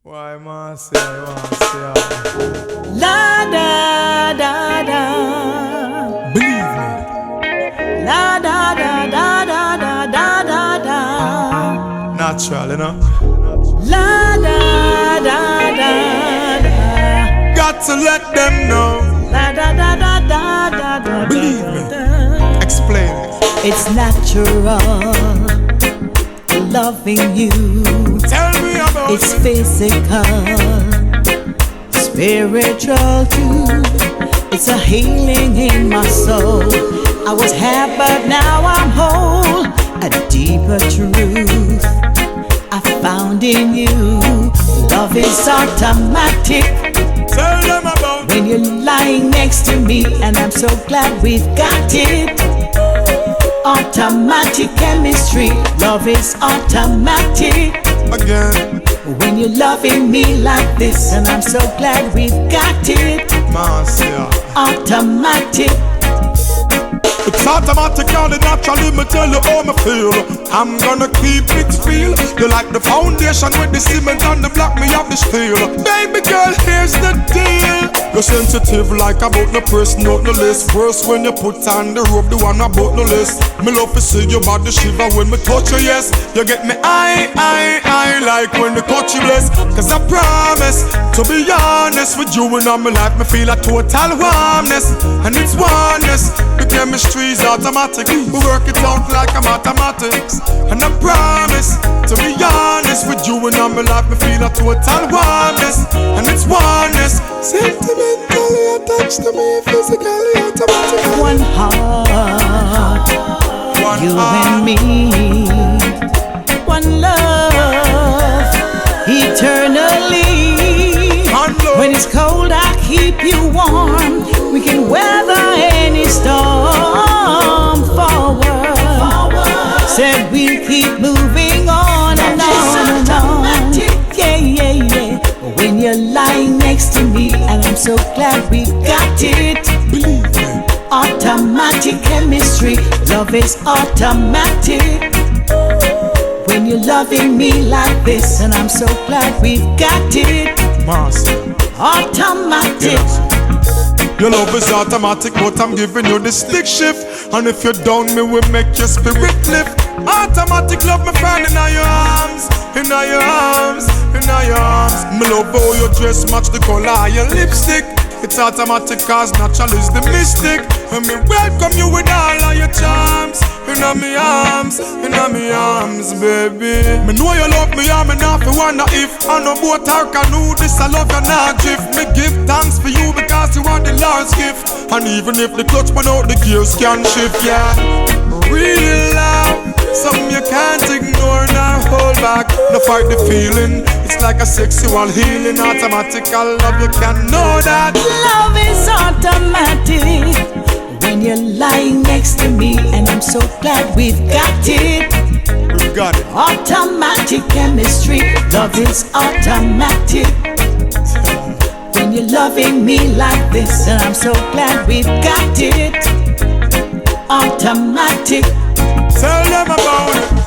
Why, Marcia, Marcia? La da da da. Believe me. La da da da da da da da da. Natural, you know? La da da da da. Got to let them know. La da da da da da da. Believe me. Explain it. It's natural loving you. Tell me about It's it. physical, spiritual too. It's a healing in my soul. I was half, but now I'm whole. A deeper truth I found in you. Love is automatic Tell them about when you're lying next to me, and I'm so glad we've got it. Automatic chemistry, love is automatic again. when you're loving me like this, and I'm so glad we've got it. Marcia. Automatic. It's automatic, all it naturally, me tell you how me feel. I'm gonna keep it real. You like the foundation with the cement and the block, me have the steel. Baby girl, here's the deal. You're sensitive like about the press, not the list. Worse when you put on the rope, the one about the list. Me love to see your body shiver when me touch you, yes. You get me I like when the touch you bless. Cause I promise to be honest with you, and all my life me feel a total warmness. And it's oneness. The chemistry's automatic. We work it out like a mathematics. And I promise to be honest with you, and all my life me feel a total warmness. And it's oneness. Sentimentally attached to me, physically automatic. One heart, One you heart. and me. One love, eternally. One love. When it's cold, I keep you warm. We can weather any storm. Forward. Said we'll keep moving on and on and on. Yeah, yeah, yeah. When you're lying next to me, and I'm so glad we got it. Believe me. Automatic chemistry, love is automatic. When you're loving me like this, and I'm so glad we've got it. Marcia. Automatic. Your love is automatic, but I'm giving you the stick shift. And if you're down, me will make your spirit lift. Automatic love, my friend, in your arms, in your arms, in your arms. Me love how your dress match the color of your lipstick. It's automatic cause natural is the mystic. And me welcome you with all of your charms. In my arms, baby. Me know you love me and me not fi wonder if I no boat or canoe, this I love you not drift. Me give thanks for you because you are the Lord's gift. And even if the clutch run out, the gears can shift, yeah. Real love, something you can't ignore nor hold back. No fight the feeling, it's like a sexual healing. Automatical love, you can know that. Love is automatic when you're lying next to me, and I'm so glad we've got it. We've got it. Automatic chemistry, love is automatic. When you're loving me like this, and I'm so glad we've got it. Automatic. Tell them about it.